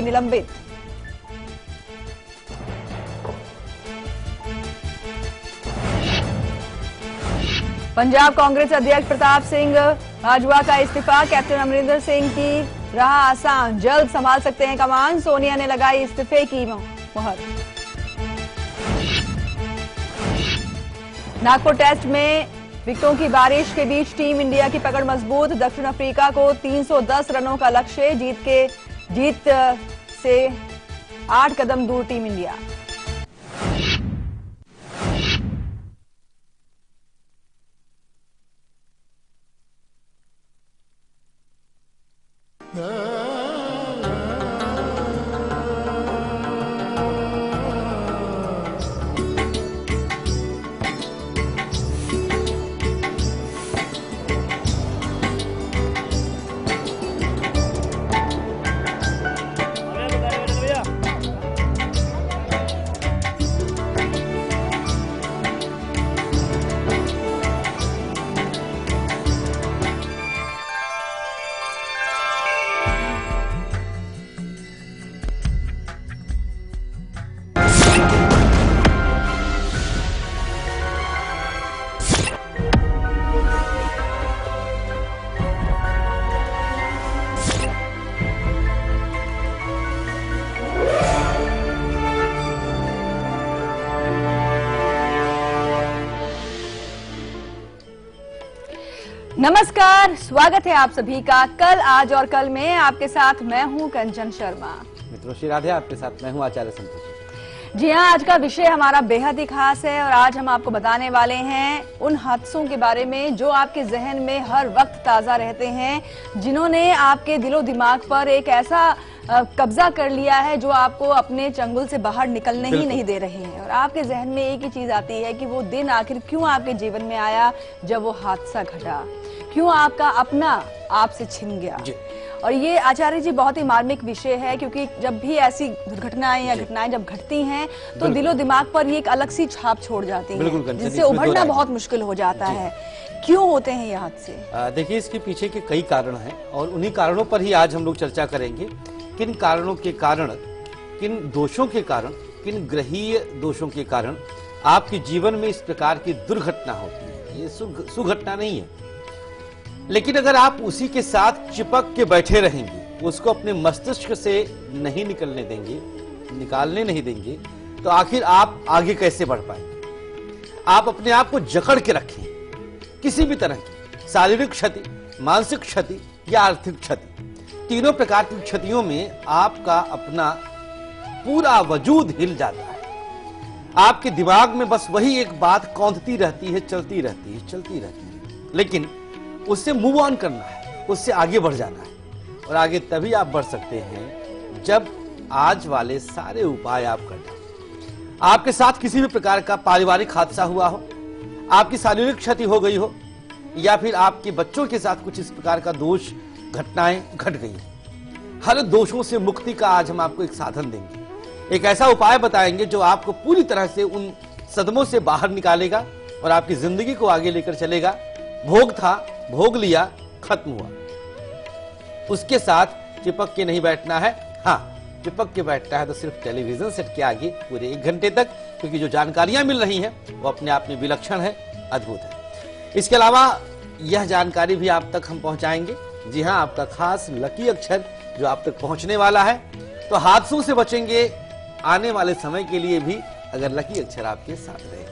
होंगे निलंबित। पंजाब कांग्रेस अध्यक्ष प्रताप सिंह बाजवा का इस्तीफा, कैप्टन अमरिंदर सिंह की राह आसान, जल्द संभाल सकते हैं कमान, सोनिया ने लगाई इस्तीफे की मुहर। नागपुर टेस्ट में विकेटों की बारिश के बीच टीम इंडिया की पकड़ मजबूत, दक्षिण अफ्रीका को 310 रनों का लक्ष्य, जीत से 8 कदम दूर टीम इंडिया। नमस्कार, स्वागत है आप सभी का कल आज और कल में। आपके साथ मैं हूं कंचन शर्मा। मित्रों श्री राधे, आपके साथ मैं हूं आचार्य संतोष। जी हां, आज का विषय हमारा बेहद ही खास है और आज हम आपको बताने वाले हैं उन हादसों के बारे में जो आपके जहन में हर वक्त ताजा रहते हैं, जिन्होंने आपके दिलो दिमाग पर एक ऐसा कब्जा कर लिया है जो आपको अपने चंगुल से बाहर निकलने ही नहीं दे रहे हैं। और आपके जहन में एक ही चीज आती है कि वो दिन आखिर क्यों आपके जीवन में आया जब वो हादसा घटा, क्यों आपका अपना आपसे छिन गया। और ये आचार्य जी बहुत ही मार्मिक विषय है, क्योंकि जब भी ऐसी दुर्घटनाएं या घटनाएं जब घटती हैं तो दिलो दिमाग पर ये एक अलग सी छाप छोड़ जाती है, जिससे उभरना बहुत मुश्किल हो जाता है। क्यों होते हैं ये हादसे? देखिए, इसके पीछे के कई कारण हैं और उन्हीं कारणों पर ही आज हम लोग चर्चा करेंगे। किन कारणों के कारण, किन दोषों के कारण, किन ग्रहीय दोषों के कारण आपके जीवन में इस प्रकार की दुर्घटना होती है। ये सुघटना नहीं है, लेकिन अगर आप उसी के साथ चिपक के बैठे रहेंगे, उसको अपने मस्तिष्क से नहीं निकालने नहीं देंगे, तो आखिर आप आगे कैसे बढ़ पाएंगे। आप अपने आप को जकड़ के रखें। किसी भी तरह की शारीरिक क्षति, मानसिक क्षति या आर्थिक क्षति, तीनों प्रकार की क्षतियों में आपका अपना पूरा वजूद हिल जाता है। आपके दिमाग में बस वही एक बात कौंधती रहती है, चलती रहती है। लेकिन उससे मूव ऑन करना है, उससे आगे बढ़ जाना है। और आगे तभी आप बढ़ सकते हैं जब आज वाले सारे उपाय आप कर लें। आपके साथ किसी भी प्रकार का पारिवारिक हादसा हुआ हो, आपकी शारीरिक क्षति हो गई हो, या फिर आपके बच्चों के साथ कुछ इस प्रकार का दोष घटनाएं घट गई, हर दोषों से मुक्ति का आज हम आपको एक साधन देंगे। एक ऐसा उपाय बताएंगे जो आपको पूरी तरह से उन सदमों से बाहर निकालेगा और आपकी जिंदगी को आगे लेकर चलेगा। भोग था, भोग लिया, खत्म हुआ। उसके साथ चिपक के नहीं बैठना है। हाँ, चिपक के बैठना है तो सिर्फ टेलीविजन सेट के आगे पूरे 1 घंटे तक, क्योंकि जो जानकारियां मिल रही हैं वो अपने आप में विलक्षण है, अद्भुत है। इसके अलावा यह जानकारी भी आप तक हम पहुंचाएंगे। जी हाँ, आपका खास लकी अक्षर जो आप तक पहुंचने वाला है। तो हादसों से बचेंगे आने वाले समय के लिए भी, अगर लकी अक्षर आपके साथ रहे।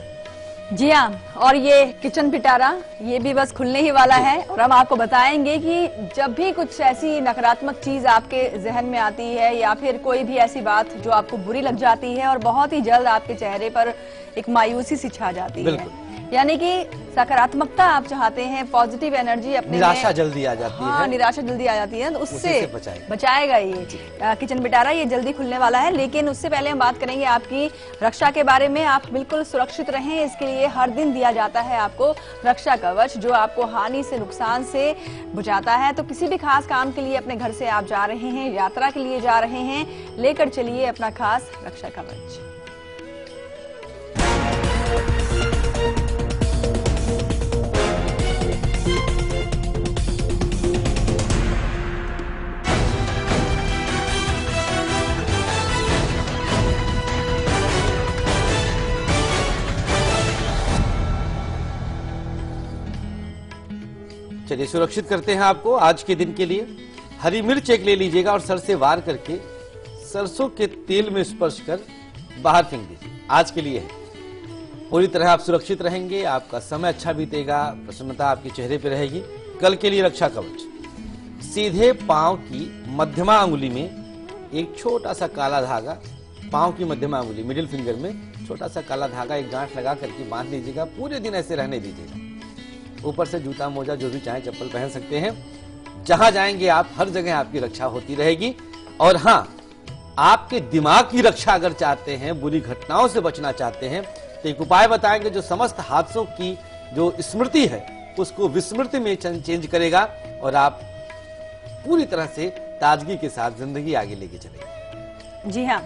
जी हाँ, और ये किचन पिटारा ये भी बस खुलने ही वाला है। और हम आपको बताएंगे कि जब भी कुछ ऐसी नकारात्मक चीज आपके जहन में आती है या फिर कोई भी ऐसी बात जो आपको बुरी लग जाती है और बहुत ही जल्द आपके चेहरे पर एक मायूसी सी छा जाती है, यानी कि सकारात्मकता आप चाहते हैं, पॉजिटिव एनर्जी अपने, निराशा जल्दी आ जाती है। हाँ, निराशा जल्दी आ जाती है, तो उससे बचाएगा ये किचन पिटारा। ये जल्दी खुलने वाला है, लेकिन उससे पहले हम बात करेंगे आपकी रक्षा के बारे में। आप बिल्कुल सुरक्षित रहें, इसके लिए हर दिन दिया जाता है आपको रक्षा कवच, जो आपको हानि से, नुकसान से बचाता है। तो किसी भी खास काम के लिए अपने घर से आप जा रहे हैं, यात्रा के लिए जा रहे हैं, लेकर चलिए अपना खास रक्षा कवच। चलिए सुरक्षित करते हैं आपको आज के दिन के लिए। हरी मिर्च एक ले लीजिएगा और सर से वार करके सरसों के तेल में स्पर्श कर बाहर फेंक दीजिए। आज के लिए है, पूरी तरह आप सुरक्षित रहेंगे, आपका समय अच्छा बीतेगा, प्रसन्नता आपके चेहरे पर रहेगी। कल के लिए रक्षा कवच, सीधे पांव की मध्यमा अंगुली में एक छोटा सा काला धागा, पांव की मध्यमा अंगुली मिडिल फिंगर में छोटा सा काला धागा एक गांठ लगा करके बांध लीजिएगा। पूरे दिन ऐसे रहने दीजिएगा। ऊपर से जूता मोजा जो भी चाहे चप्पल पहन सकते हैं। जहां जाएंगे आप, हर जगह आपकी रक्षा होती रहेगी। और हां, आपके दिमाग की रक्षा अगर चाहते हैं, बुरी घटनाओं से बचना चाहते हैं, तो एक उपाय बताएंगे जो समस्त हादसों की जो स्मृति है उसको विस्मृति में चेंज करेगा और आप पूरी तरह से ताजगी के साथ जिंदगी आगे लेके चलेंगे। जी हाँ,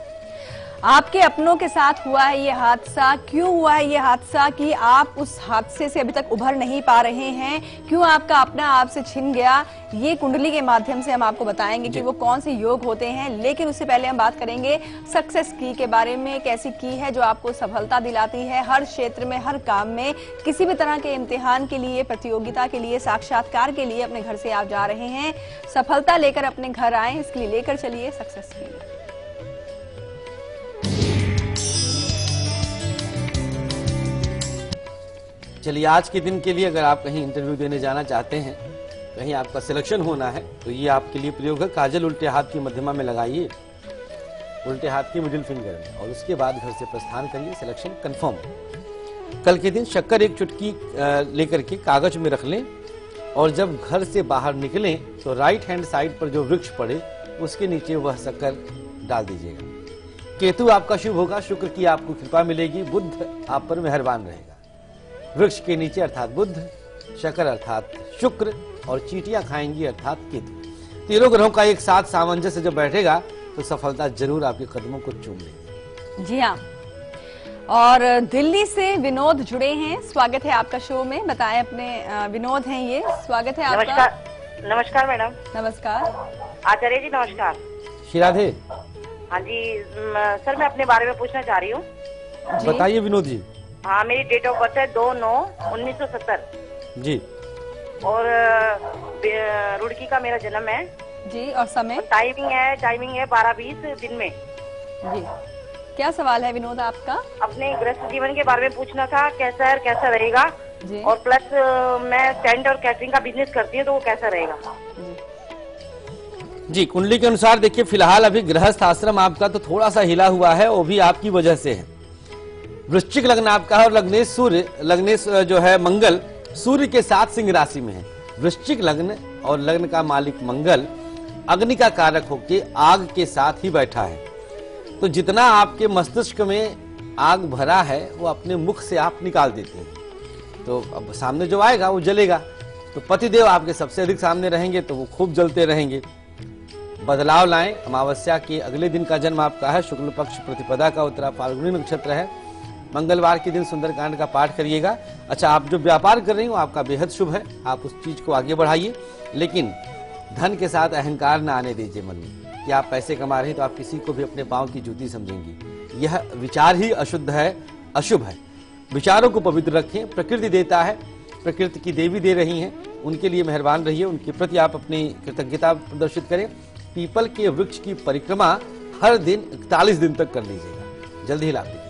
आपके अपनों के साथ हुआ है ये हादसा। क्यों हुआ है ये हादसा कि आप उस हादसे से अभी तक उभर नहीं पा रहे हैं? क्यों आपका अपना आपसे छिन गया? ये कुंडली के माध्यम से हम आपको बताएंगे कि वो कौन से योग होते हैं। लेकिन उससे पहले हम बात करेंगे सक्सेस की के बारे में। एक ऐसी की है जो आपको सफलता दिलाती है हर क्षेत्र में, हर काम में। किसी भी तरह के इम्तिहान के लिए, प्रतियोगिता के लिए, साक्षात्कार के लिए अपने घर से आप जा रहे हैं, सफलता लेकर अपने घर आए, इसके लिए लेकर चलिए सक्सेस की। चलिए आज के दिन के लिए अगर आप कहीं इंटरव्यू देने जाना चाहते हैं, कहीं आपका सिलेक्शन होना है, तो ये आपके लिए प्रयोग है। काजल उल्टे हाथ की मध्यमा में लगाइए, उल्टे हाथ की मिडिल फिंगर में, और उसके बाद घर से प्रस्थान करिए। Selection confirm. कल के दिन शक्कर एक चुटकी लेकर के कागज में रख लें और जब घर से बाहर निकलें तो राइट हैंड साइड पर जो वृक्ष पड़े उसके नीचे वह शक्कर डाल दीजिएगा। केतु आपका शुभ होगा, शुक्र की आपको कृपा मिलेगी, बुध आप पर मेहरबान रहेगा। वृक्ष के नीचे अर्थात बुध, शकर अर्थात शुक्र, और चींटियां खाएंगी अर्थात केतु। तीनों ग्रहों का एक साथ सामंजस्य जब बैठेगा तो सफलता जरूर आपके कदमों को चूम लेगी। जी हाँ, और दिल्ली से विनोद जुड़े हैं। स्वागत है आपका शो में। बताएं अपने विनोद हैं ये, स्वागत है आपका। नमस्कार। नमस्कार मैडम। नमस्कार आचार्य जी, नमस्कार। श्री राधे। हाँ जी सर, मैं अपने बारे में पूछना चाह रही हूँ। बताइए विनोद जी। हाँ, मेरी डेट ऑफ बर्थ है 2/9/1970 जी, और रुड़की का मेरा जन्म है जी। और समय? टाइमिंग है 12:20 दिन में जी। क्या सवाल है विनोद आपका? अपने गृहस्थ जीवन के बारे में पूछना था, कैसा रहेगा जी। और प्लस मैं टेंट और कैटरिंग का बिजनेस करती हूँ, तो वो कैसा रहेगा जी। कुंडली के अनुसार देखिए, फिलहाल अभी गृहस्थ आश्रम आपका तो थोड़ा सा हिला हुआ है, वो भी आपकी वजह से है। वृश्चिक लग्न आपका है और लग्नेश जो है मंगल सूर्य के साथ सिंह राशि में है। वृश्चिक लग्न और लग्न का मालिक मंगल अग्नि का कारक होकर आग के साथ ही बैठा है। तो जितना आपके मस्तिष्क में आग भरा है वो अपने मुख से आप निकाल देते हैं, तो अब सामने जो आएगा वो जलेगा। तो पतिदेव आपके सबसे अधिक सामने रहेंगे तो वो खूब जलते रहेंगे। बदलाव लाएं। अमावस्या के अगले दिन का जन्म आपका है, शुक्ल पक्ष प्रतिपदा का उत्तरा फाल्गुनी नक्षत्र है। मंगलवार के दिन सुंदरकांड का पाठ करिएगा। अच्छा, आप जो व्यापार कर रही हो आपका बेहद शुभ है, आप उस चीज को आगे बढ़ाइए, लेकिन धन के साथ अहंकार न आने दीजिए मन में कि आप पैसे कमा रहे हैं तो आप किसी को भी अपने पांव की जूती समझेंगी। यह विचार ही अशुद्ध है, अशुभ है। विचारों को पवित्र रखें। प्रकृति देता है, प्रकृति की देवी दे रही हैं, उनके लिए मेहरबान रहिए, उनके प्रति आप अपनी कृतज्ञता प्रदर्शित करें। पीपल के वृक्ष की परिक्रमा हर दिन 41 दिन तक कर लीजिएगा, जल्दी ही लाभ दीजिएगा।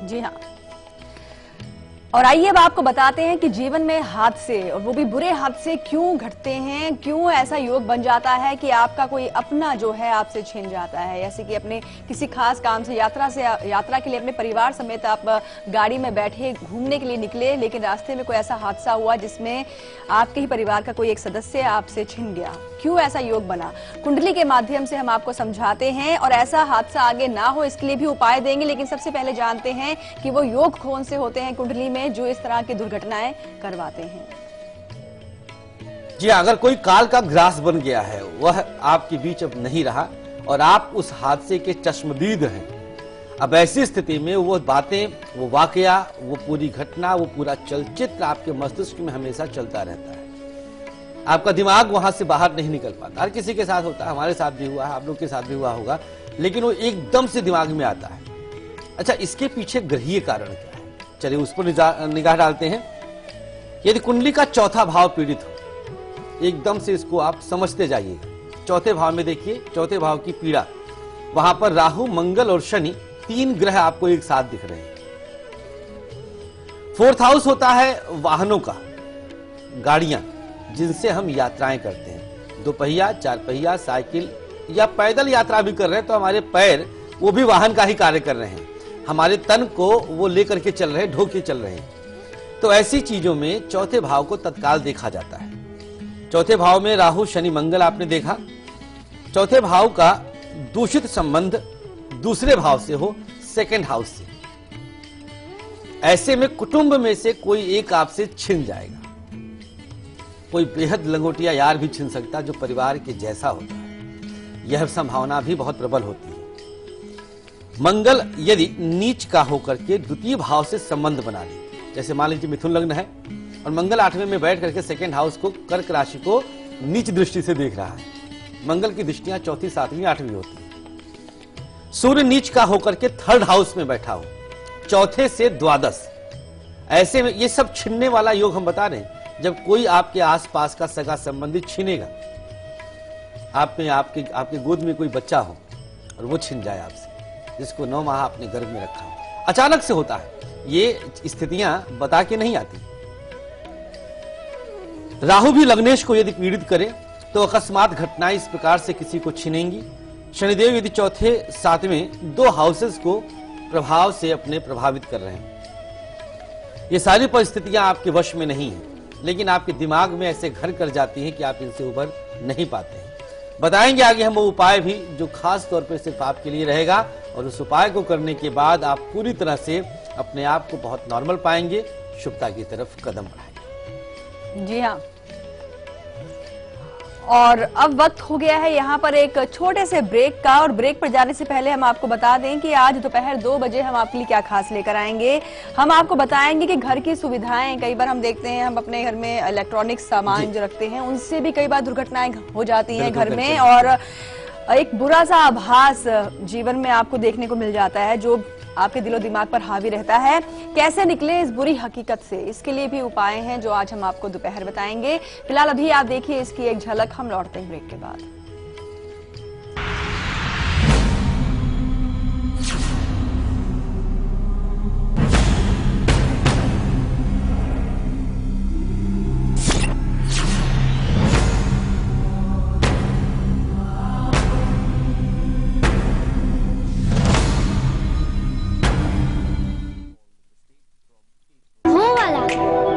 जी हाँ, और आइए अब आपको बताते हैं कि जीवन में हादसे, और वो भी बुरे हादसे, क्यों घटते हैं, क्यों ऐसा योग बन जाता है कि आपका कोई अपना जो है आपसे छिन जाता है। जैसे कि अपने किसी खास काम से यात्रा के लिए अपने परिवार समेत आप गाड़ी में बैठे घूमने के लिए निकले, लेकिन रास्ते में कोई ऐसा हादसा हुआ जिसमें आपके ही परिवार का कोई एक सदस्य आपसे छिन गया। क्यों ऐसा योग बना, कुंडली के माध्यम से हम आपको समझाते हैं और ऐसा हादसा आगे ना हो इसके लिए भी उपाय देंगे। लेकिन सबसे पहले जानते हैं कि वो योग कौन से होते हैं कुंडली में जो इस तरह की दुर्घटनाएं करवाते हैं। जी, अगर कोई काल का ग्रास बन गया है, वह आपके बीच अब नहीं रहा और आप उस हादसे के चश्मदीद हैं, अब ऐसी स्थिति में वो बातें, वो वाकया, वो पूरी घटना, वो पूरा चलचित्र आपके मस्तिष्क में हमेशा चलता रहता है। आपका दिमाग वहां से बाहर नहीं निकल पाता। हर किसी के साथ होता है, हमारे साथ भी हुआ है, आप लोग के साथ भी हुआ होगा, लेकिन वो एकदम से दिमाग में आता है। अच्छा, इसके पीछे ग्रहीय कारण क्या है, चलिए उस पर निगाह डालते हैं। यदि कुंडली का चौथा भाव पीड़ित हो, एकदम से इसको आप समझते जाइएगा। चौथे भाव में देखिए, चौथे भाव की पीड़ा, वहां पर राहु, मंगल और शनि, 3 ग्रह आपको एक साथ दिख रहे हैं। 4th हाउस होता है वाहनों का, गाड़ियां जिनसे हम यात्राएं करते हैं, 2 पहिया, 4 पहिया, साइकिल या पैदल यात्रा भी कर रहे हैं तो हमारे पैर वो भी वाहन का ही कार्य कर रहे हैं, हमारे तन को वो लेकर के चल रहे हैं, ढो के चल रहे हैं। तो ऐसी चीजों में चौथे भाव को तत्काल देखा जाता है। चौथे भाव में राहु, शनि, मंगल आपने देखा। चौथे भाव का दूषित संबंध दूसरे भाव से हो, 2nd हाउस से, ऐसे में कुटुंब में से कोई एक आपसे छिन जाएगा। कोई बेहद लंगोटिया यार भी छिन सकता जो परिवार के जैसा होता है, यह संभावना भी बहुत प्रबल होती है। मंगल यदि नीच का होकर के द्वितीय भाव से संबंध बना ले, जैसे मान लीजिए मिथुन लग्न है और मंगल 8वें में बैठ करके 2nd हाउस को, कर्क राशि को नीच दृष्टि से देख रहा है। मंगल की दृष्टियां 4th, 7वीं, 8वीं होती है। सूर्य नीच का होकर के 3rd हाउस में बैठा हो, 4थे से द्वादश, ऐसे में ये सब छिनने वाला योग हम बता रहे हैं। जब कोई आपके आसपास का सगा संबंधी छिनेगा, आपके गोद में कोई बच्चा हो और वो छिन जाए आपसे, जिसको 9 माह आपने गर्भ में रखा हो, अचानक से होता है। ये स्थितियां बता के नहीं आती। राहु भी लग्नेश को यदि पीड़ित करे तो अकस्मात घटनाएं इस प्रकार से किसी को छिनेंगी। शनिदेव यदि 4थे, 7वें 2 हाउसेस को प्रभाव से अपने प्रभावित कर रहे हैं। ये सारी परिस्थितियां आपके वश में नहीं है, लेकिन आपके दिमाग में ऐसे घर कर जाती हैं कि आप इनसे उबर नहीं पाते हैं। बताएंगे आगे हम वो उपाय भी जो खास तौर पर सिर्फ आपके लिए रहेगा, और उस उपाय को करने के बाद आप पूरी तरह से अपने आप को बहुत नॉर्मल पाएंगे, शुभता की तरफ कदम बढ़ाएंगे। जी हाँ, और अब वक्त हो गया है यहाँ पर एक छोटे से ब्रेक का, और ब्रेक पर जाने से पहले हम आपको बता दें कि आज दोपहर 2 बजे हम आपके लिए क्या खास लेकर आएंगे। हम आपको बताएंगे कि घर की सुविधाएं, कई बार हम देखते हैं हम अपने घर में इलेक्ट्रॉनिक सामान जो रखते हैं उनसे भी कई बार दुर्घटनाएं हो जाती हैं घर में, और एक बुरा सा आभास जीवन में आपको देखने को मिल जाता है जो आपके दिलो दिमाग पर हावी रहता है। कैसे निकले इस बुरी हकीकत से, इसके लिए भी उपाय हैं जो आज हम आपको दोपहर बताएंगे। फिलहाल अभी आप देखिए इसकी एक झलक, हम लौटते हैं ब्रेक के बाद।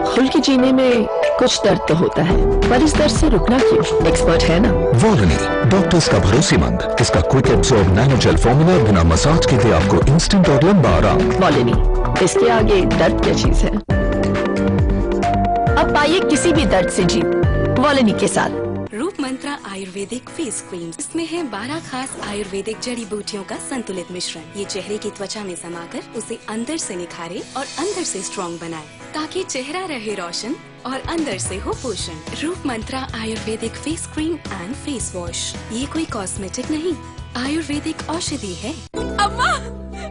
खुल के जीने में कुछ दर्द तो होता है, पर इस दर्द से रुकना क्यों? एक्सपर्ट है ना वॉलनी, डॉक्टर्स का भरोसेमंद। इसका क्विक एब्सॉर्ब नैनोजेल फॉर्मूला बिना मसाज के दे आपको इंस्टेंट और लंबा आराम। वॉलनी, इसके आगे दर्द क्या चीज है? अब पाइए किसी भी दर्द से जीत वॉलनी के साथ। रूप मंत्रा आयुर्वेदिक फेस क्रीम, इसमें है 12 खास आयुर्वेदिक जड़ी बूटियों का संतुलित मिश्रण। ये चेहरे की त्वचा में समाकर उसे अंदर से निखारे और अंदर से स्ट्रॉन्ग बनाए, ताकि चेहरा रहे रोशन और अंदर से हो पोषण। Roop Mantra ayurvedic face cream and face wash, ये कोई कॉस्मेटिक नहीं, आयुर्वेदिक औषधि है। अम्मा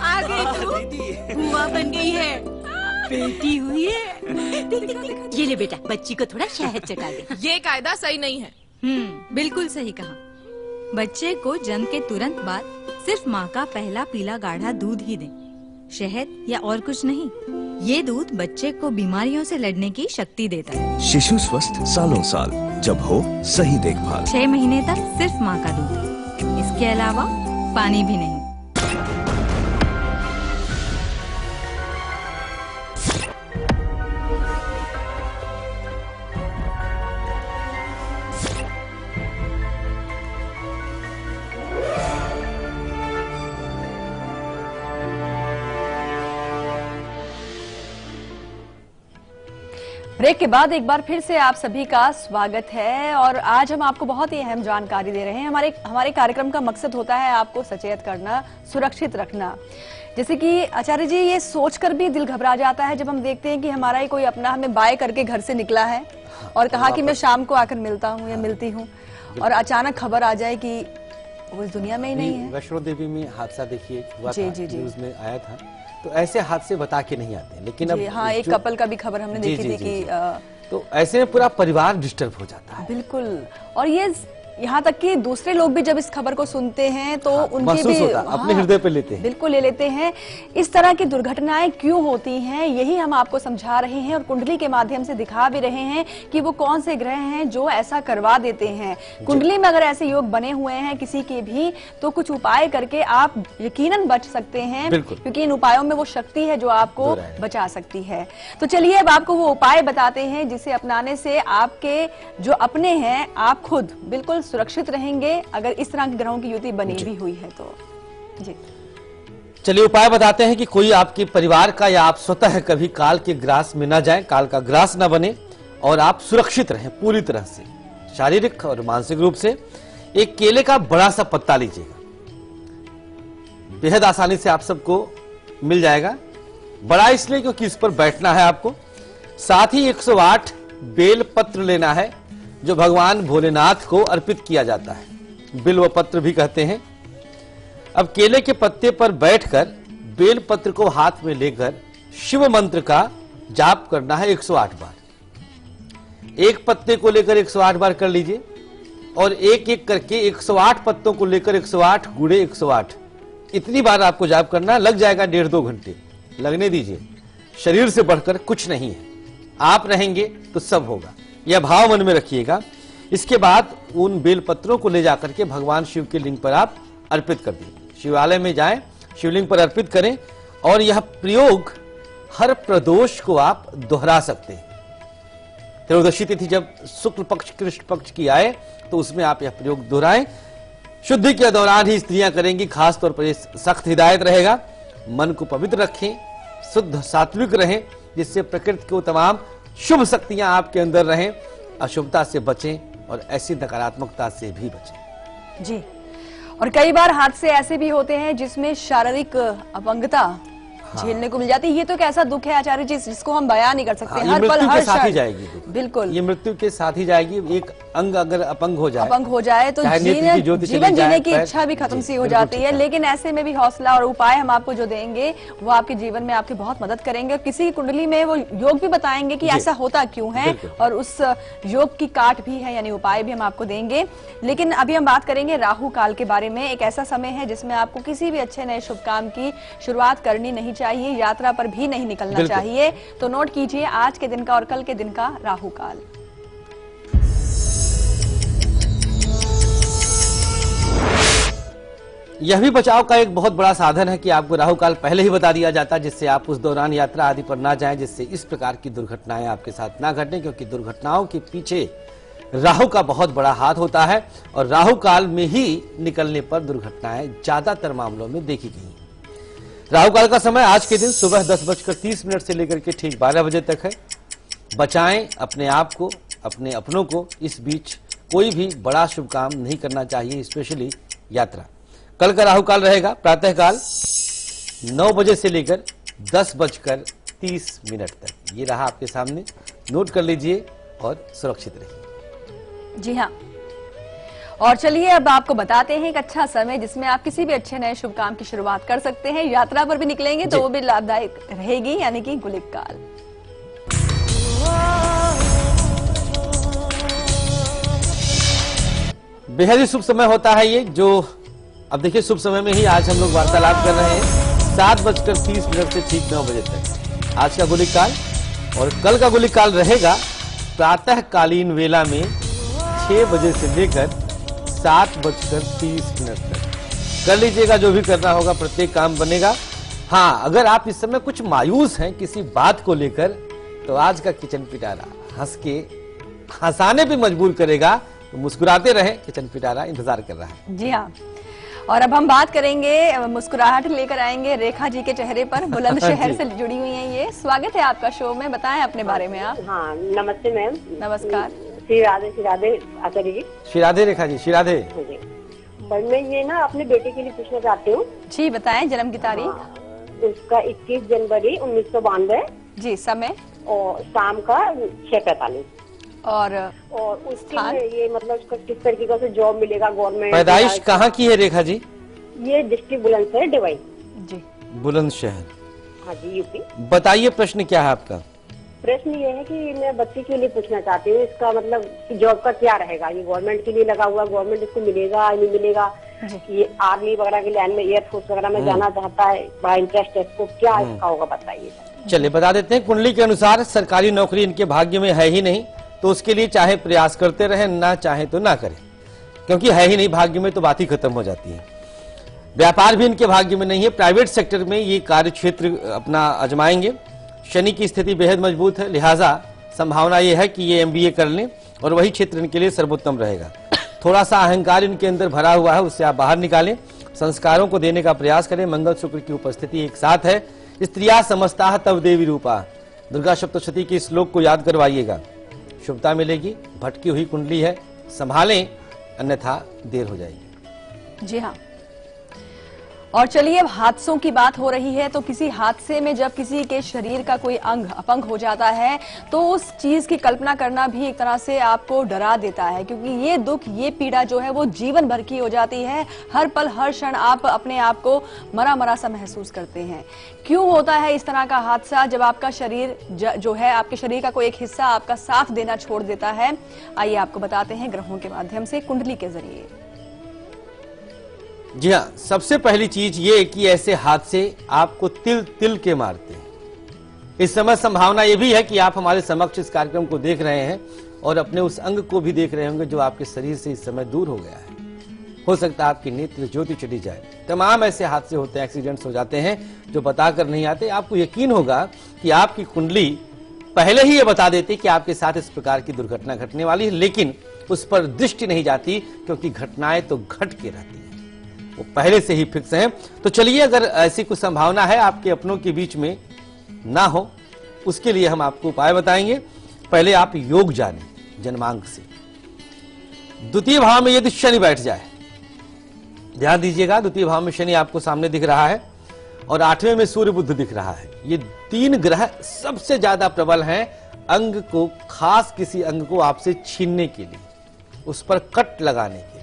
आ गई तू, बुआ बन गई है, बेटी हुई है। ये ले बेटा, बच्ची को थोड़ा शहद चटा दे। ये कायदा सही नहीं है। बिल्कुल सही कहा। बच्चे को जन्म के तुरंत बाद सिर्फ माँ का पहला पीला गाढ़ा दूध ही दें, शहद या और कुछ नहीं। ये दूध बच्चे को बीमारियों से लड़ने की शक्ति देता है। शिशु स्वस्थ सालों साल, जब हो सही देखभाल। 6 महीने तक सिर्फ माँ का दूध, इसके अलावा पानी भी नहीं। ब्रेक के बाद एक बार फिर से आप सभी का स्वागत है, और आज हम आपको बहुत ही अहम जानकारी दे रहे हैं। हमारे कार्यक्रम का मकसद होता है आपको सचेत करना, सुरक्षित रखना। जैसे कि आचार्य जी, ये सोचकर भी दिल घबरा जाता है जब हम देखते हैं कि हमारा ही कोई अपना हमें बाय करके घर से निकला है और कहा कि मैं शाम को आकर मिलता हूँ या मिलती हूँ, और अचानक खबर आ जाए कि वो इस दुनिया में ही नहीं है। वैष्णो देवी में हादसा देखिए हुआ जी, था, जी, जी। न्यूज़ में आया था। तो ऐसे हादसे बता के नहीं आते, लेकिन अब हाँ, एक कपल का भी खबर हमने देखी थी कि तो ऐसे में पूरा परिवार डिस्टर्ब हो जाता है। बिल्कुल। और ये यहाँ तक कि दूसरे लोग भी जब इस खबर को सुनते हैं तो उनके महसूस भी होता है, अपने हृदय पे लेते हैं। बिल्कुल ले लेते हैं। इस तरह की दुर्घटनाएं क्यों होती हैं, यही हम आपको समझा रहे हैं और कुंडली के माध्यम से दिखा भी रहे हैं कि वो कौन से ग्रह हैं जो ऐसा करवा देते हैं। कुंडली में अगर ऐसे योग बने हुए हैं किसी के भी, तो कुछ उपाय करके आप यकीनन बच सकते हैं, क्योंकि इन उपायों में वो शक्ति है जो आपको बचा सकती है। तो चलिए अब आपको वो उपाय बताते हैं जिसे अपनाने से आपके जो अपने हैं आप खुद बिल्कुल सुरक्षित रहेंगे, अगर इस तरह के ग्रहों की युति बनी भी हुई है तो। जी चलिए उपाय बताते हैं कि कोई आपके परिवार का या आप स्वतः कभी काल के ग्रास में न जाएं, काल का ग्रास न बने और आप सुरक्षित रहें पूरी तरह से, शारीरिक और मानसिक रूप से। एक केले का बड़ा सा पत्ता लीजिएगा, बेहद आसानी से आप सबको मिल जाएगा। बड़ा इसलिए क्योंकि इस पर बैठना है आपको। साथ ही 108 बेल पत्र लेना है जो भगवान भोलेनाथ को अर्पित किया जाता है, बिल्व पत्र भी कहते हैं। अब केले के पत्ते पर बैठकर बेल पत्र को हाथ में लेकर शिव मंत्र का जाप करना है 108 बार। एक पत्ते को लेकर 108 बार कर लीजिए और एक एक करके 108 पत्तों को लेकर 108 गुणे 108 इतनी बार आपको जाप करना। लग जाएगा 1.5-2 घंटे, लगने दीजिए। शरीर से बढ़कर कुछ नहीं है, आप रहेंगे तो सब होगा, यह भाव मन में रखिएगा। इसके बाद उन बेल पत्रों को ले जाकर के भगवान शिव के लिंग पर आप अर्पित कर दीजिए। शिवालय में जाएं, शिवलिंग पर अर्पित करें और यह प्रयोग हर प्रदोष को आप दोहरा सकते हैं। त्रयोदशी तिथि जब शुक्ल पक्ष कृष्ण पक्ष की आए तो उसमें आप यह प्रयोग दोहराएं। शुद्धि के दौरान ही स्त्रियां करेंगी, खासतौर पर सख्त हिदायत रहेगा। मन को पवित्र रखें, शुद्ध सात्विक रहें, जिससे प्रकृति को तमाम शुभ शक्तियां आपके अंदर रहें। अशुभता से बचें और ऐसी नकारात्मकता से भी बचें। जी। और कई बार हादसे ऐसे भी होते हैं जिसमें शारीरिक अपंगता झेलने को मिल जाती है। ये तो कैसा दुख है आचार्य जी जिसको हम बयान नहीं कर सकते। हर पल हर साथ ही जाएगी। बिल्कुल, ये मृत्यु के साथ ही जाएगी। एक अंग अगर अपंग हो जाए तो जीवन जीने की इच्छा भी खत्म सी हो जाती है। लेकिन ऐसे में भी हौसला और उपाय हम आपको जो देंगे वो आपके जीवन में आपकी बहुत मदद करेंगे। किसी की कुंडली में वो योग भी बताएंगे कि ऐसा होता क्यों है और उस योग की काट भी है, यानी उपाय भी हम आपको देंगे। लेकिन अभी हम बात करेंगे राहु काल के बारे में। एक ऐसा समय है जिसमें आपको किसी भी अच्छे नए शुभ काम की शुरुआत करनी नहीं चाहिए, यात्रा पर भी नहीं निकलना चाहिए। तो नोट कीजिए आज के दिन का और कल के दिन का राहु काल। यह भी बचाव का एक बहुत बड़ा साधन है कि आपको राहु काल पहले ही बता दिया जाता है, जिससे आप उस दौरान यात्रा आदि पर ना जाएं, जिससे इस प्रकार की दुर्घटनाएं आपके साथ ना घटें। क्योंकि दुर्घटनाओं के पीछे राहु का बहुत बड़ा हाथ होता है और राहु काल में ही निकलने पर दुर्घटनाएं ज्यादातर मामलों में देखी गई। राहु काल का समय आज के दिन सुबह 10:30 से लेकर के ठीक 12 बजे तक है। बचाएं अपने आप को, अपने अपनों को। इस बीच कोई भी बड़ा शुभ काम नहीं करना चाहिए, स्पेशली यात्रा। कल का राहु काल रहेगा प्रातः काल 9 बजे से लेकर 10:30 तक। ये रहा आपके सामने, नोट कर लीजिए और सुरक्षित रहिए। जी हाँ, और चलिए अब आपको बताते हैं एक अच्छा समय जिसमें आप किसी भी अच्छे नए शुभ काम की शुरुआत कर सकते हैं। यात्रा पर भी निकलेंगे तो वो भी लाभदायक रहेगी, यानी कि गुलिक काल। बेहद ही शुभ समय होता है ये, जो अब देखिए शुभ समय में ही आज हम लोग वार्तालाप कर रहे हैं। 7:30 से ठीक 9 बजे तक आज का गुलिक काल। और कल का गुलिक काल रहेगा प्रातः कालीन वेला में 6 बजे से लेकर 7:30 तक। कर लीजिएगा जो भी करना होगा, प्रत्येक काम बनेगा। हाँ, अगर आप इस समय कुछ मायूस हैं किसी बात को लेकर तो आज का किचन पिटारा हंस के हंसाने पे मजबूर करेगा। तो मुस्कुराते रहें, किचन पिटारा इंतजार कर रहा है। जी हाँ, और अब हम बात करेंगे, मुस्कुराहट लेकर आएंगे रेखा जी के चेहरे पर। बुलंदशहर से जुड़ी हुई हैं ये। स्वागत है आपका शो में, बताएं अपने बारे में आप। हाँ, नमस्ते मैम। नमस्कार। श्री राधे आचार्य जी। श्री राधे रेखा जी। श्री राधे। पर मैं ये ना अपने बेटे के लिए पूछना चाहती हूँ। जी बताएं, जन्म की तारीख। उसका 21 जनवरी 1992। जी, समय और शाम का 6:45। और उसके ये मतलब उसका किस तरीके से जॉब मिलेगा गवर्नमेंट। पैदाइश कहाँ की है रेखा जी? ये डिस्ट्रिक्ट बुलंदशहर डिवाइन। जी, बुलंदशहर। हाँ जी, यूपी। बताइए प्रश्न क्या है आपका? प्रश्न ये है कि मैं बच्ची के लिए पूछना चाहती हूँ, इसका मतलब कि जॉब का क्या रहेगा? ये गवर्नमेंट के लिए लगा हुआ, गवर्नमेंट इसको मिलेगा नहीं मिलेगा? ये आर्मी वगैरह की लाइन में, एयरफोर्स वगैरह में जाना चाहता है, बड़ा इंटरेस्ट है इसको, क्या इसका होगा बताइए। चलिए बता देते हैं। कुंडली के अनुसार सरकारी नौकरी इनके भाग्य में है ही नहीं, तो उसके लिए चाहे प्रयास करते रहे, ना चाहे तो ना करें, क्योंकि है ही नहीं भाग्य में, तो बात ही खत्म हो जाती है। व्यापार भी इनके भाग्य में नहीं है, प्राइवेट सेक्टर में ये कार्य क्षेत्र अपना आजमाएंगे। शनि की स्थिति बेहद मजबूत है, लिहाजा संभावना ये है कि ये MBA कर लें और वही क्षेत्र इनके लिए सर्वोत्तम रहेगा। थोड़ा सा अहंकार इनके अंदर भरा हुआ है, उससे आप बाहर निकालें, संस्कारों को देने का प्रयास करें। मंगल शुक्र की उपस्थिति एक साथ है। स्त्रिया समस्ता तब देवी रूपा, दुर्गा सप्तशती के श्लोक को याद करवाइएगा, शुभता मिलेगी। भटकी हुई कुंडली है, संभालें, अन्यथा देर हो जाएगी। जी हाँ। और चलिए अब हादसों की बात हो रही है, तो किसी हादसे में जब किसी के शरीर का कोई अंग अपंग हो जाता है तो उस चीज की कल्पना करना भी एक तरह से आपको डरा देता है, क्योंकि ये दुख, ये पीड़ा जो है वो जीवन भर की हो जाती है। हर पल हर क्षण आप अपने आप को मरा मरा सा महसूस करते हैं। क्यों होता है इस तरह का हादसा जब आपका शरीर जो है, आपके शरीर का कोई एक हिस्सा आपका साथ देना छोड़ देता है? आइए आपको बताते हैं ग्रहों के माध्यम से, कुंडली के जरिए। जी हाँ, सबसे पहली चीज ये कि ऐसे हादसे आपको तिल तिल के मारते हैं। इस समय संभावना ये भी है कि आप हमारे समक्ष इस कार्यक्रम को देख रहे हैं और अपने उस अंग को भी देख रहे होंगे जो आपके शरीर से इस समय दूर हो गया है। हो सकता है आपकी नेत्र ज्योति चली जाए। तमाम ऐसे हादसे होते हैं, एक्सीडेंट्स हो जाते हैं जो बताकर नहीं आते। आपको यकीन होगा कि आपकी कुंडली पहले ही ये बता देती कि आपके साथ इस प्रकार की दुर्घटना घटने वाली है, लेकिन उस पर दृष्टि नहीं जाती, क्योंकि घटनाएं तो घट के रहती हैं, वो पहले से ही फिक्स हैं। तो चलिए, अगर ऐसी कुछ संभावना है आपके अपनों के बीच में ना हो, उसके लिए हम आपको उपाय बताएंगे। पहले आप योग जानें जन्मांक से। द्वितीय भाव में यदि शनि बैठ जाए, ध्यान दीजिएगा, द्वितीय भाव में शनि आपको सामने दिख रहा है और 8वें में सूर्य बुध दिख रहा है। ये 3 ग्रह सबसे ज्यादा प्रबल हैं अंग को, खास किसी अंग को आपसे छीनने के लिए, उस पर कट लगाने के लिए।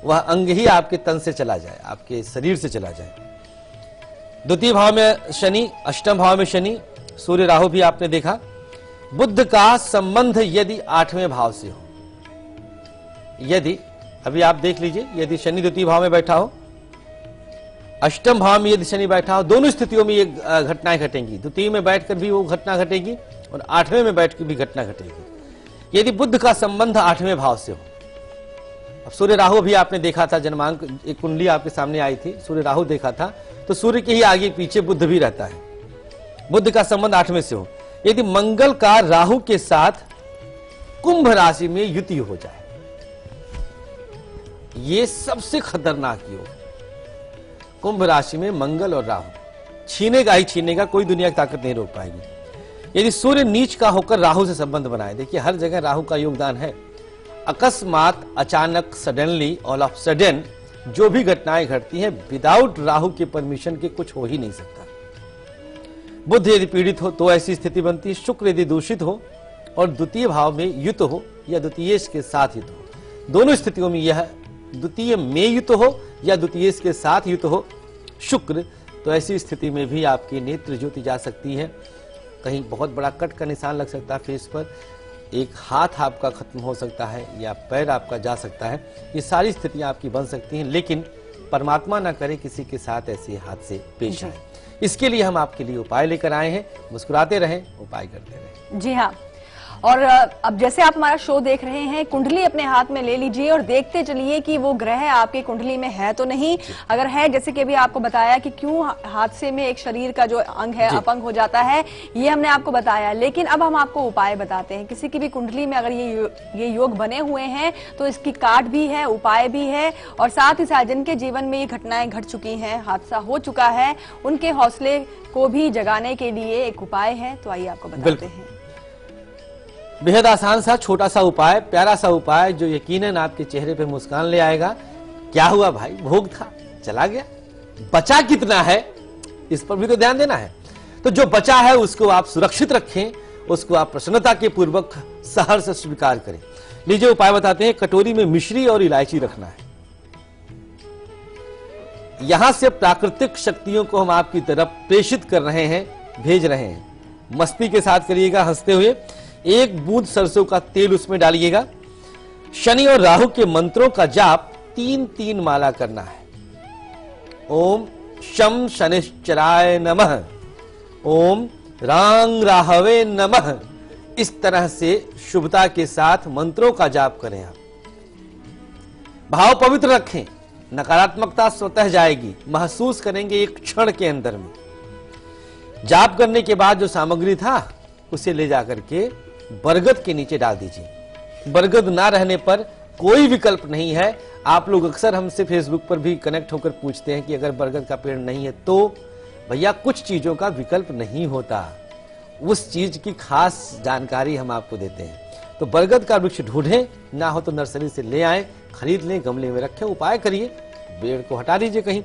वह अंग ही आपके तन से चला जाए, आपके शरीर से चला जाए। द्वितीय भाव में शनि, अष्टम भाव में शनि, सूर्य राहु भी आपने देखा। बुध का संबंध यदि 8वें भाव से हो, यदि अभी आप देख लीजिए, यदि शनि द्वितीय भाव में बैठा हो, अष्टम भाव में यदि शनि बैठा हो, दोनों स्थितियों में ये घटनाएं घटेंगी। द्वितीय में बैठकर भी वो घटना घटेगी और 8वें में बैठकर भी घटना घटेगी, यदि बुध का संबंध 8वें भाव से हो। अब सूर्य राहु भी आपने देखा था, जन्मांक एक कुंडली आपके सामने आई थी, सूर्य राहु देखा था, तो सूर्य के ही आगे पीछे बुध भी रहता है। बुध का संबंध 8वें से हो, यदि मंगल का राहु के साथ कुंभ राशि में युति हो जाए, ये सबसे खतरनाक योग। कुंभ राशि में मंगल और राहु, छीनेगा ही छीनेगा, कोई दुनिया की ताकत नहीं रोक पाएगी। यदि सूर्य नीच का होकर राहु से संबंध बनाए, देखिए हर जगह राहु का योगदान है। अकस्मात, अचानक, सडनली, ऑल ऑफ सडन जो भी घटनाएं घटती हैं, विदाउट राहु के परमिशन के कुछ हो ही नहीं सकता। बुध यदि पीड़ित हो तो ऐसी स्थिति बनती है। शुक्र यदि दूषित हो और द्वितीय भाव में युत हो या द्वितीय के साथ युत हो, दोनों स्थितियों में यह द्वितीय में युत हो या द्वितीय के साथ युत हो शुक्र, तो ऐसी स्थिति में भी आपकी नेत्र ज्योति जा सकती है। कहीं बहुत बड़ा कट का निशान लग सकता है फेस पर, एक हाथ आपका खत्म हो सकता है या पैर आपका जा सकता है। ये सारी स्थितियां आपकी बन सकती हैं, लेकिन परमात्मा ना करे किसी के साथ ऐसे हादसे पेश आए। इसके लिए हम आपके लिए उपाय लेकर आए हैं। मुस्कुराते रहें, उपाय करते रहें। जी हाँ, और अब जैसे आप हमारा शो देख रहे हैं, कुंडली अपने हाथ में ले लीजिए और देखते चलिए कि वो ग्रह आपकी कुंडली में है तो नहीं। अगर है, जैसे कि अभी आपको बताया कि क्यों हादसे में एक शरीर का जो अंग है अपंग हो जाता है, ये हमने आपको बताया। लेकिन अब हम आपको उपाय बताते हैं। किसी की भी कुंडली में अगर ये योग बने हुए हैं तो इसकी काट भी है, उपाय भी है, और साथ ही साथ जिनके जीवन में ये घटनाएं घट चुकी हैं, हादसा हो चुका है, उनके हौसले को भी जगाने के लिए एक उपाय है। तो आइए आपको बताते हैं। बेहद आसान सा छोटा सा उपाय, प्यारा सा उपाय, जो यकीनन आपके चेहरे पे मुस्कान ले आएगा। क्या हुआ भाई, भोग था, चला गया, बचा कितना है इस पर भी तो ध्यान देना है। तो जो बचा है उसको आप सुरक्षित रखें, उसको आप प्रसन्नता के पूर्वक सहर्ष स्वीकार करें। लीजिए उपाय बताते हैं। कटोरी में मिश्री और इलायची रखना है। यहां से प्राकृतिक शक्तियों को हम आपकी तरफ प्रेषित कर रहे हैं, भेज रहे हैं। मस्ती के साथ करिएगा, हंसते हुए। 1 बूंद सरसों का तेल उसमें डालिएगा। शनि और राहु के मंत्रों का जाप 3-3 माला करना है। ओम शम शनिश्चराय नमः, ओम रांग राहवे नमः। इस तरह से शुभता के साथ मंत्रों का जाप करें। आप भाव पवित्र रखें, नकारात्मकता स्वतः जाएगी, महसूस करेंगे एक क्षण के अंदर में। जाप करने के बाद जो सामग्री था उसे ले जाकर के बरगद के नीचे डाल दीजिए। बरगद ना रहने पर कोई विकल्प नहीं है। आप लोग अक्सर हमसे फेसबुक पर भी कनेक्ट होकर पूछते हैं कि अगर बरगद का पेड़ नहीं है तो भैया कुछ चीजों का विकल्प नहीं होता, उस चीज की खास जानकारी हम आपको देते हैं। तो बरगद का वृक्ष ढूंढें, ना हो तो नर्सरी से ले आए, खरीद लें, गमले में रखें, उपाय करिए, पेड़ को हटा दीजिए कहीं।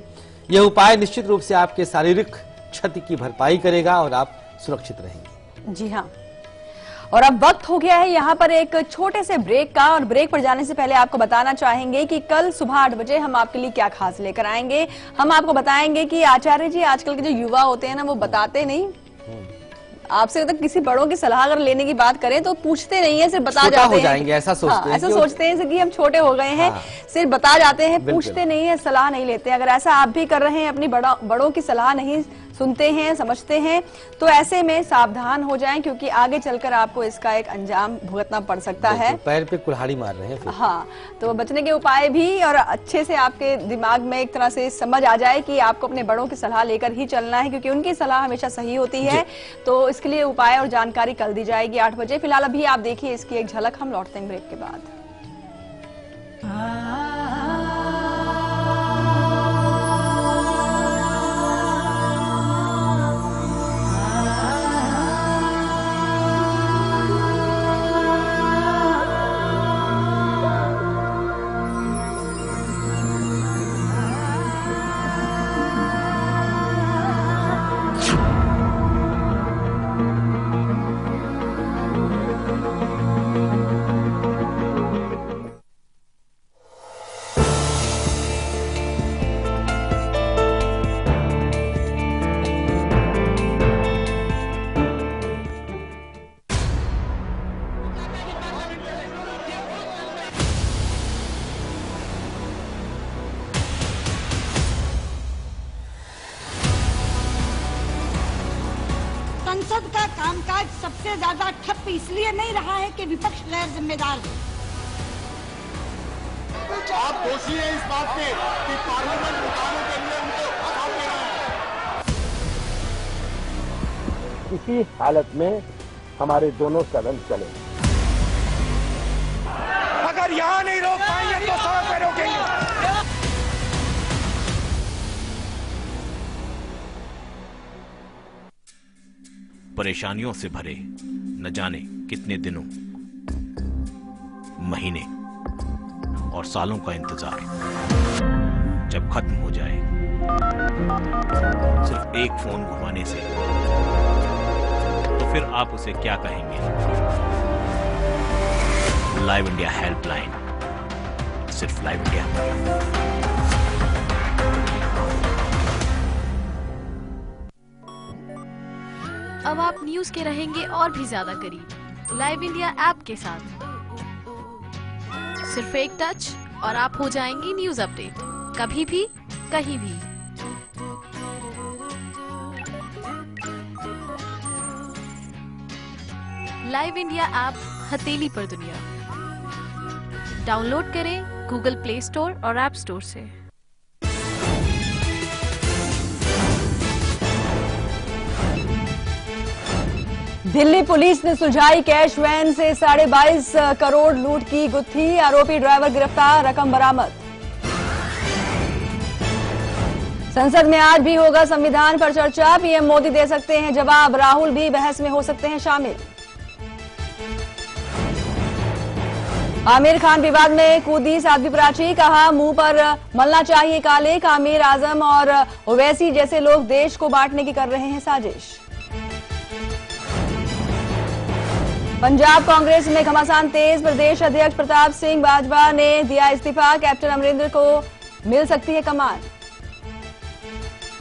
यह उपाय निश्चित रूप से आपके शारीरिक क्षति की भरपाई करेगा और आप सुरक्षित रहेंगे। जी हाँ, और अब वक्त हो गया है यहाँ पर एक छोटे से ब्रेक का, और ब्रेक पर जाने से पहले आपको बताना चाहेंगे कि कल सुबह 8 बजे हम आपके लिए क्या खास लेकर आएंगे। हम आपको बताएंगे कि आचार्य जी आजकल के जो युवा होते हैं ना, वो बताते नहीं, आपसे मतलब किसी बड़ों की सलाह अगर लेने की बात करें तो पूछते नहीं है, सिर्फ बता जाते हैं, जाएंगे ऐसा सोचते हैं, ऐसा सोचते हैं कि हम छोटे हो गए हैं। सिर्फ बता जाते हैं, पूछते नहीं है, सलाह नहीं लेते। अगर ऐसा आप भी कर रहे हैं, अपनी बड़ों की सलाह नहीं सुनते हैं, समझते हैं, तो ऐसे में सावधान हो जाएं, क्योंकि आगे चलकर आपको इसका एक अंजाम भुगतना पड़ सकता है। पैर पे कुल्हाड़ी मार रहे हैं। हाँ, तो बचने के उपाय भी, और अच्छे से आपके दिमाग में एक तरह से समझ आ जाए कि आपको अपने बड़ों की सलाह लेकर ही चलना है, क्योंकि उनकी सलाह हमेशा सही होती है। तो इसके लिए उपाय और जानकारी कल दी जाएगी 8 बजे। फिलहाल अभी आप देखिए इसकी एक झलक, हम लौटते हैं ब्रेक के बाद। संसद का कामकाज सबसे ज्यादा ठप इसलिए नहीं रहा है कि विपक्ष गैर जिम्मेदार है। आप दोषी हैं इस बात के कि पार्लियामेंट मुकाबले के लिए उनको हक दे रहा है। किसी हालत में हमारे दोनों सदन चले। अगर यहाँ नहीं रोक पाएंगे तो सड़क पे रोकेंगे। परेशानियों से भरे न जाने कितने दिनों, महीने और सालों का इंतजार जब खत्म हो जाए सिर्फ एक फोन घुमाने से, तो फिर आप उसे क्या कहेंगे? लाइव इंडिया हेल्पलाइन, सिर्फ लाइव इंडिया। अब आप न्यूज के रहेंगे और भी ज्यादा करीब लाइव इंडिया ऐप के साथ। सिर्फ एक टच और आप हो जाएंगी न्यूज अपडेट, कभी भी कहीं भी। लाइव इंडिया ऐप हथेली पर दुनिया। डाउनलोड करें गूगल प्ले स्टोर और ऐप स्टोर से। दिल्ली पुलिस ने सुलझाई कैश वैन से 22.5 करोड़ लूट की गुत्थी, आरोपी ड्राइवर गिरफ्तार, रकम बरामद। संसद में आज भी होगा संविधान पर चर्चा, पीएम मोदी दे सकते हैं जवाब, राहुल भी बहस में हो सकते हैं शामिल। आमिर खान विवाद में कूदी साध्वी प्राची, कहा मुंह पर मलना चाहिए काले, आमिर आजम और ओवैसी जैसे लोग देश को बांटने की कर रहे हैं साजिश। पंजाब कांग्रेस में घमासान तेज, प्रदेश अध्यक्ष प्रताप सिंह बाजवा ने दिया इस्तीफा, कैप्टन अमरिंदर को मिल सकती है कमान।